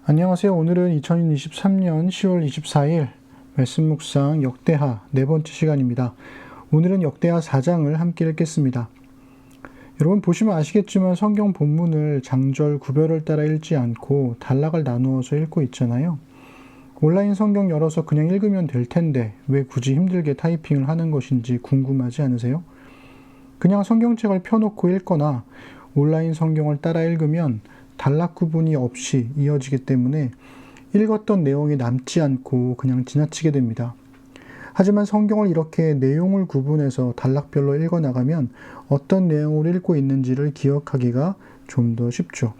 안녕하세요. 오늘은 2023년 10월 24일 말씀 묵상 역대하 네 번째 시간입니다. 오늘은 역대하 4장을 함께 읽겠습니다. 여러분 보시면 아시겠지만 성경 본문을 장절 구별을 따라 읽지 않고 단락을 나누어서 읽고 있잖아요. 온라인 성경 열어서 그냥 읽으면 될 텐데 왜 굳이 힘들게 타이핑을 하는 것인지 궁금하지 않으세요? 그냥 성경책을 펴놓고 읽거나 온라인 성경을 따라 읽으면 단락 구분이 없이 이어지기 때문에 읽었던 내용이 남지 않고 그냥 지나치게 됩니다. 하지만 성경을 이렇게 내용을 구분해서 단락별로 읽어나가면 어떤 내용을 읽고 있는지를 기억하기가 좀 더 쉽죠.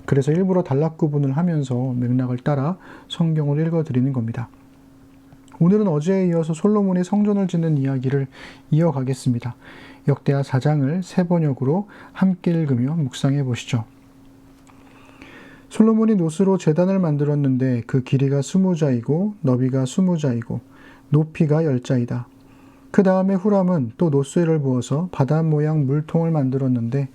그래서 일부러 단락 구분을 하면서 맥락을 따라 성경을 읽어드리는 겁니다. 오늘은 어제에 이어서 솔로몬이 성전을 짓는 이야기를 이어가겠습니다. 역대하 4장을 세 번역으로 함께 읽으며 묵상해 보시죠. 솔로몬이 노스로 제단을 만들었는데 그 길이가 20자이고 너비가 20자이고 높이가 10자이다. 그 다음에 후람은 또 노스에를 부어서 바다 모양 물통을 만들었는데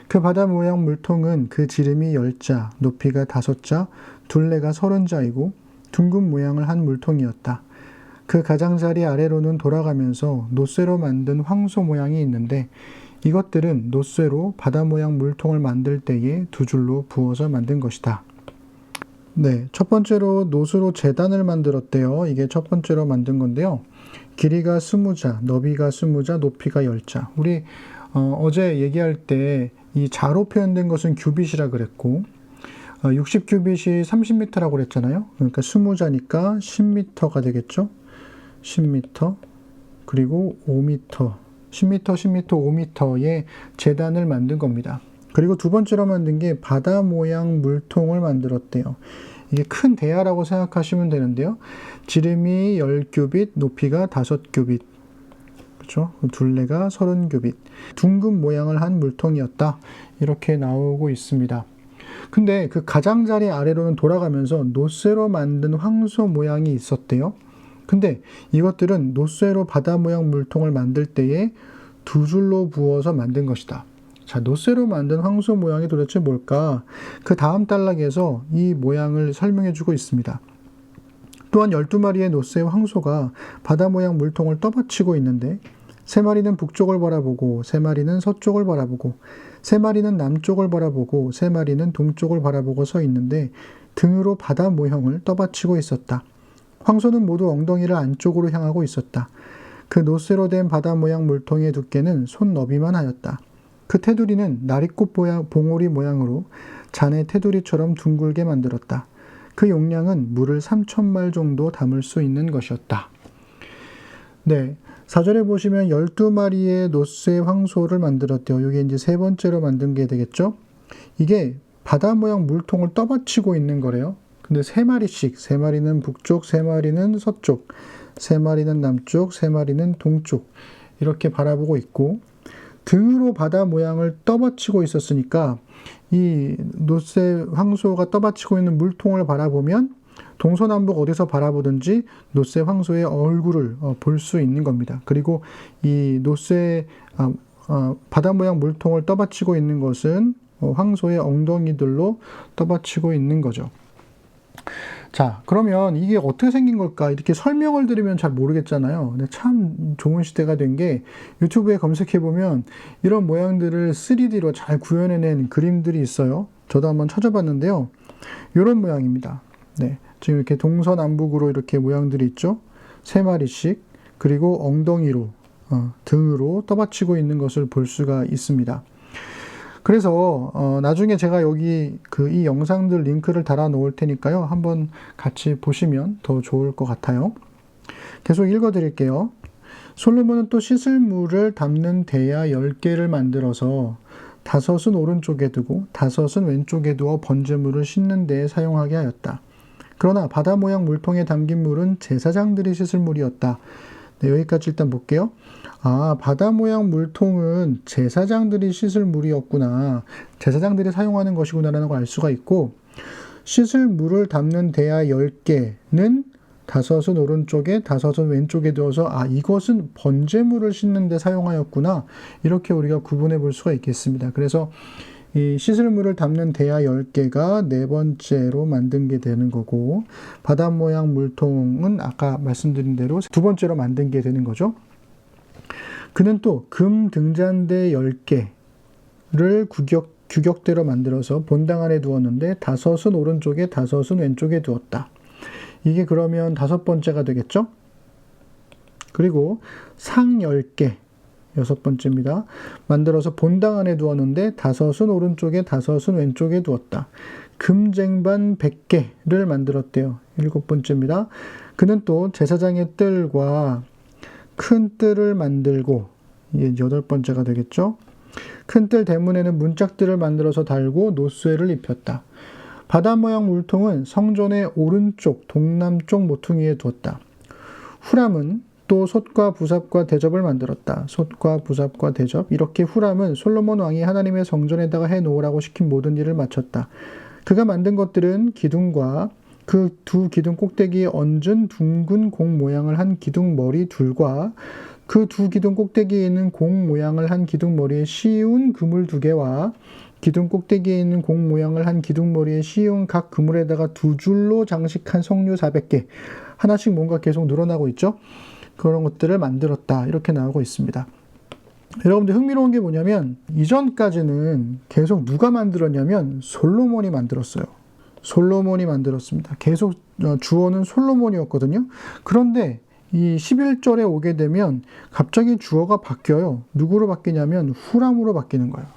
그 바다 모양 물통은 그 지름이 10자, 높이가 5자, 둘레가 30자이고 둥근 모양을 한 물통이었다. 그 가장자리 아래로는 돌아가면서 노쇠로 만든 황소 모양이 있는데 이것들은 노쇠로 바다 모양 물통을 만들 때에 두 줄로 부어서 만든 것이다. 네, 첫 번째로 노수로 제단을 만들었대요. 이게 첫 번째로 만든 건데요. 길이가 20자, 너비가 20자, 높이가 10자. 우리 어제 얘기할 때 이 자로 표현된 것은 규빗이라 그랬고 60규빗이 30m라고 그랬잖아요. 그러니까 20자니까 10m가 되겠죠. 10m 그리고 5m 10m, 10m, 5m의 제단을 만든 겁니다. 그리고 두 번째로 만든 게 바다 모양 물통을 만들었대요. 이게 큰 대야라고 생각하시면 되는데요. 지름이 10규빗, 높이가 5규빗. 그렇죠? 둘레가 30규빗. 둥근 모양을 한 물통이었다. 이렇게 나오고 있습니다. 근데 그 가장자리 아래로는 돌아가면서 노쇠로 만든 황소 모양이 있었대요. 근데 이것들은 노쇠로 바다 모양 물통을 만들 때에 두 줄로 부어서 만든 것이다. 자, 노쇠로 만든 황소 모양이 도대체 뭘까? 그 다음 단락에서 이 모양을 설명해 주고 있습니다. 또한 12마리의 노쇠 황소가 바다 모양 물통을 떠받치고 있는데 3마리는 북쪽을 바라보고 3마리는 서쪽을 바라보고 3마리는 남쪽을 바라보고 3마리는 동쪽을 바라보고 서 있는데 등으로 바다 모형을 떠받치고 있었다. 황소는 모두 엉덩이를 안쪽으로 향하고 있었다. 그 노쇠로 된 바다 모양 물통의 두께는 손 너비만 하였다. 그 테두리는 나리꽃 봉오리 모양으로 잔의 테두리처럼 둥글게 만들었다. 그 용량은 물을 3,000말 정도 담을 수 있는 것이었다. 네, 4절에 보시면 12마리의 노쇠 황소를 만들었대요. 이게 이제 세 번째로 만든 게 되겠죠. 이게 바다 모양 물통을 떠받치고 있는 거래요. 근데 3마리씩, 3마리는 북쪽, 3마리는 서쪽, 3마리는 남쪽, 3마리는 동쪽 이렇게 바라보고 있고 등으로 바다 모양을 떠받치고 있었으니까 이 노쇠 황소가 떠받치고 있는 물통을 바라보면 동서남북 어디서 바라보든지 노쇠 황소의 얼굴을 볼 수 있는 겁니다. 그리고 이 노쇠 바다 모양 물통을 떠받치고 있는 것은 황소의 엉덩이들로 떠받치고 있는 거죠. 자, 그러면 이게 어떻게 생긴 걸까? 이렇게 설명을 드리면 잘 모르겠잖아요. 근데 참 좋은 시대가 된 게 유튜브에 검색해보면 이런 모양들을 3D로 잘 구현해낸 그림들이 있어요. 저도 한번 찾아봤는데요. 이런 모양입니다. 네, 지금 이렇게 동서남북으로 이렇게 모양들이 있죠. 3마리씩 그리고 엉덩이로 등으로 떠받치고 있는 것을 볼 수가 있습니다. 그래서 나중에 제가 여기 이 영상들 링크를 달아 놓을 테니까요. 한번 같이 보시면 더 좋을 것 같아요. 계속 읽어 드릴게요. 솔로몬은 또 씻을 물을 담는 대야 10개를 만들어서 5은 오른쪽에 두고 5은 왼쪽에 두어 번제물을 씻는 데에 사용하게 하였다. 그러나 바다 모양 물통에 담긴 물은 제사장들이 씻을 물이었다. 네, 여기까지 일단 볼게요. 아, 바다 모양 물통은 제사장들이 씻을 물이었구나. 제사장들이 사용하는 것이구나라는 걸 알 수가 있고 씻을 물을 담는 대야 10개는 5은 오른쪽에 5은 왼쪽에 두어서 이것은 번제물을 씻는 데 사용하였구나. 이렇게 우리가 구분해 볼 수가 있겠습니다. 그래서 이 시슬물을 담는 대야 10개가 네 번째로 만든 게 되는 거고, 바다 모양 물통은 아까 말씀드린 대로 두 번째로 만든 게 되는 거죠. 그는 또 금 등잔대 10개를 규격대로 만들어서 본당 안에 두었는데 5은 오른쪽에 5은 왼쪽에 두었다. 이게 그러면 5번째가 되겠죠? 그리고 상 10개, 6번째입니다. 만들어서 본당 안에 두었는데 5은 오른쪽에 5은 왼쪽에 두었다. 금쟁반 100개를 만들었대요. 7번째입니다. 그는 또 제사장의 뜰과 큰 뜰을 만들고, 이게 8번째가 되겠죠? 큰 뜰 대문에는 문짝들을 만들어서 달고 노쇠를 입혔다. 바다 모양 물통은 성전의 오른쪽 동남쪽 모퉁이에 두었다. 후람은 또 솥과 부삽과 대접을 만들었다. 솥과 부삽과 대접. 이렇게 후람은 솔로몬 왕이 하나님의 성전에다가 해놓으라고 시킨 모든 일을 마쳤다. 그가 만든 것들은 기둥과 그 두 기둥 꼭대기에 얹은 둥근 공 모양을 한 기둥 머리 둘과 그 두 기둥 꼭대기에 있는 공 모양을 한 기둥 머리에 씌운 그물 2개와 기둥 꼭대기에 있는 공 모양을 한 기둥 머리에 씌운 각 그물에다가 2줄로 장식한 석류 400개. 하나씩 뭔가 계속 늘어나고 있죠? 그런 것들을 만들었다. 이렇게 나오고 있습니다. 여러분들 흥미로운 게 뭐냐면 이전까지는 계속 누가 만들었냐면 솔로몬이 만들었어요. 솔로몬이 만들었습니다. 계속 주어는 솔로몬이었거든요. 그런데 이 11절에 오게 되면 갑자기 주어가 바뀌어요. 누구로 바뀌냐면 후람으로 바뀌는 거예요.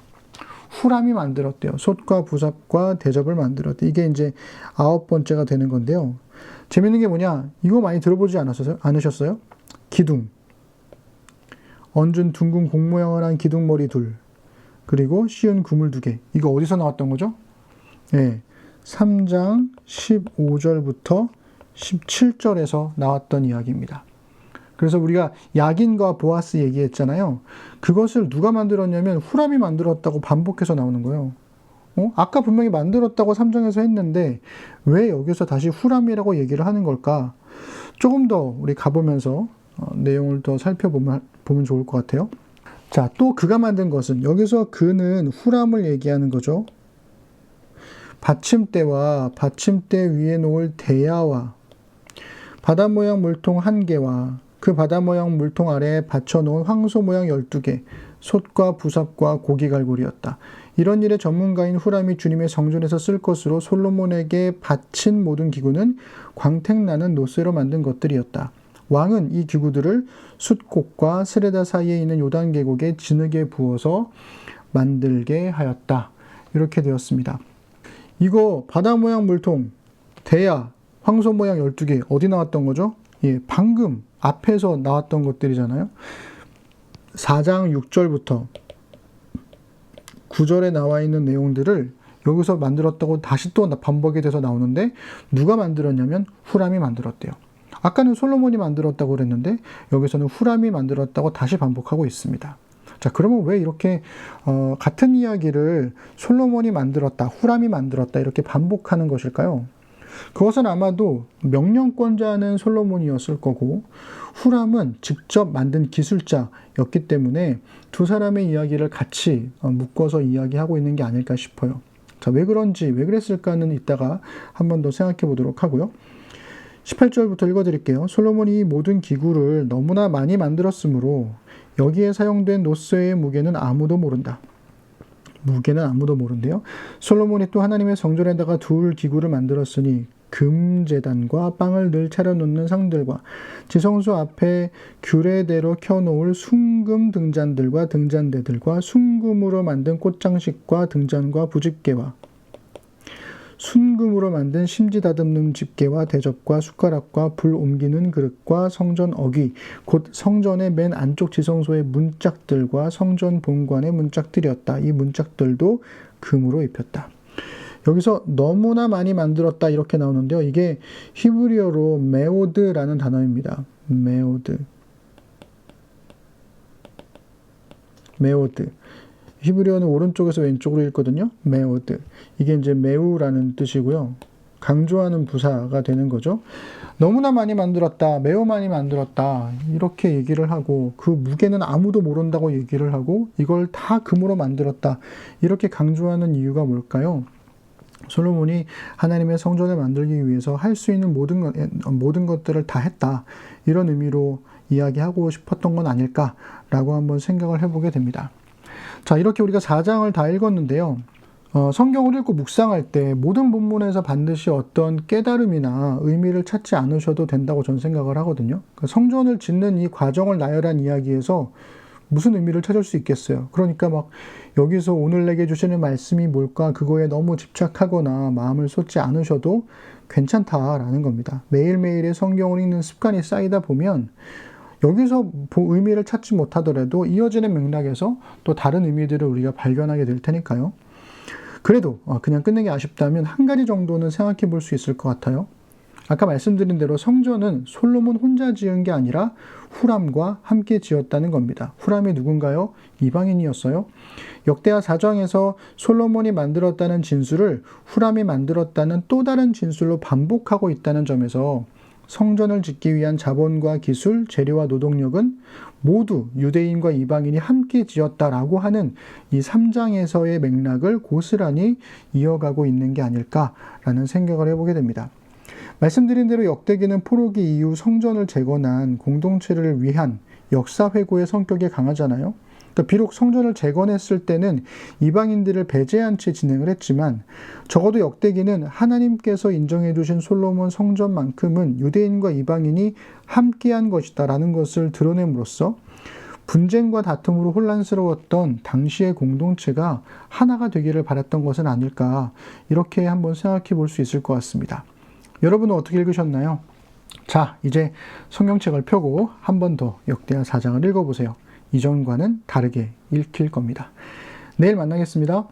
후람이 만들었대요. 솥과 부삽과 대접을 만들었대요. 이게 이제 9번째가 되는 건데요. 재밌는 게 뭐냐? 이거 많이 들어보지 않으셨어요? 기둥. 얹은 둥근 공 모양을 한 기둥머리 둘. 그리고 씌운 그물 2개. 이거 어디서 나왔던 거죠? 네. 3장 15절부터 17절에서 나왔던 이야기입니다. 그래서 우리가 야긴과 보아스 얘기했잖아요. 그것을 누가 만들었냐면 후람이 만들었다고 반복해서 나오는 거예요. 아까 분명히 만들었다고 3장에서 했는데 왜 여기서 다시 후람이라고 얘기를 하는 걸까? 조금 더 우리 가보면서 내용을 더 살펴보면 좋을 것 같아요. 자, 또 그가 만든 것은, 여기서 그는 후람을 얘기하는 거죠. 받침대와 받침대 위에 놓을 대야와 바다 모양 물통 1개와 그 바다 모양 물통 아래에 받쳐놓은 황소 모양 12개, 솥과 부삽과 고기갈고리였다. 이런 일의 전문가인 후람이 주님의 성전에서 쓸 것으로 솔로몬에게 바친 모든 기구는 광택나는 노쇠로 만든 것들이었다. 왕은 이 기구들을 숫곡과 스레다 사이에 있는 요단 계곡에 진흙에 부어서 만들게 하였다. 이렇게 되었습니다. 이거 바다 모양 물통, 대야, 황소 모양 12개 어디 나왔던 거죠? 예, 방금 앞에서 나왔던 것들이잖아요. 4장 6절부터 9절에 나와 있는 내용들을 여기서 만들었다고 다시 또 반복이 돼서 나오는데 누가 만들었냐면 후람이 만들었대요. 아까는 솔로몬이 만들었다고 그랬는데 여기서는 후람이 만들었다고 다시 반복하고 있습니다. 자, 그러면 왜 이렇게 같은 이야기를 솔로몬이 만들었다, 후람이 만들었다 이렇게 반복하는 것일까요? 그것은 아마도 명령권자는 솔로몬이었을 거고 후람은 직접 만든 기술자였기 때문에 두 사람의 이야기를 같이 묶어서 이야기하고 있는 게 아닐까 싶어요. 자, 왜 그런지, 왜 그랬을까는 이따가 한 번 더 생각해 보도록 하고요. 18절부터 읽어드릴게요. 솔로몬이 모든 기구를 너무나 많이 만들었으므로 여기에 사용된 노쇠의 무게는 아무도 모른다. 무게는 아무도 모른대요. 솔로몬이 또 하나님의 성전에다가 둘 기구를 만들었으니 금제단과 빵을 늘 차려놓는 상들과 지성소 앞에 규례대로 켜놓을 순금 등잔들과 등잔대들과 순금으로 만든 꽃장식과 등잔과 부집게와 순금으로 만든 심지 다듬는 집게와 대접과 숟가락과 불 옮기는 그릇과 성전 어귀, 곧 성전의 맨 안쪽 지성소의 문짝들과 성전 본관의 문짝들이었다. 이 문짝들도 금으로 입혔다. 여기서 너무나 많이 만들었다 이렇게 나오는데요. 이게 히브리어로 메오드라는 단어입니다. 메오드. 히브리어는 오른쪽에서 왼쪽으로 읽거든요. 메오드. 이게 이제 매우라는 뜻이고요. 강조하는 부사가 되는 거죠. 너무나 많이 만들었다, 매우 많이 만들었다, 이렇게 얘기를 하고, 그 무게는 아무도 모른다고 얘기를 하고, 이걸 다 금으로 만들었다, 이렇게 강조하는 이유가 뭘까요? 솔로몬이 하나님의 성전을 만들기 위해서 할 수 있는 모든 것들을 다 했다, 이런 의미로 이야기하고 싶었던 건 아닐까라고 한번 생각을 해보게 됩니다. 자, 이렇게 우리가 4장을 다 읽었는데요. 성경을 읽고 묵상할 때 모든 본문에서 반드시 어떤 깨달음이나 의미를 찾지 않으셔도 된다고 저는 생각을 하거든요. 성전을 짓는 이 과정을 나열한 이야기에서 무슨 의미를 찾을 수 있겠어요. 그러니까 막 여기서 오늘 내게 주시는 말씀이 뭘까, 그거에 너무 집착하거나 마음을 쏟지 않으셔도 괜찮다라는 겁니다. 매일매일의 성경을 읽는 습관이 쌓이다 보면 여기서 의미를 찾지 못하더라도 이어지는 맥락에서 또 다른 의미들을 우리가 발견하게 될 테니까요. 그래도 그냥 끝내기 아쉽다면 한 가지 정도는 생각해 볼 수 있을 것 같아요. 아까 말씀드린 대로 성전은 솔로몬 혼자 지은 게 아니라 후람과 함께 지었다는 겁니다. 후람이 누군가요? 이방인이었어요. 역대하 4장에서 솔로몬이 만들었다는 진술을 후람이 만들었다는 또 다른 진술로 반복하고 있다는 점에서 성전을 짓기 위한 자본과 기술, 재료와 노동력은 모두 유대인과 이방인이 함께 지었다라고 하는 이 3장에서의 맥락을 고스란히 이어가고 있는 게 아닐까라는 생각을 해보게 됩니다. 말씀드린 대로 역대기는 포로기 이후 성전을 재건한 공동체를 위한 역사 회고의 성격이 강하잖아요. 비록 성전을 재건했을 때는 이방인들을 배제한 채 진행을 했지만 적어도 역대기는 하나님께서 인정해 주신 솔로몬 성전만큼은 유대인과 이방인이 함께한 것이다라는 것을 드러냄으로써 분쟁과 다툼으로 혼란스러웠던 당시의 공동체가 하나가 되기를 바랐던 것은 아닐까, 이렇게 한번 생각해 볼 수 있을 것 같습니다. 여러분은 어떻게 읽으셨나요? 자, 이제 성경책을 펴고 한 번 더 역대하 4장을 읽어보세요. 이전과는 다르게 읽힐 겁니다. 내일 만나겠습니다.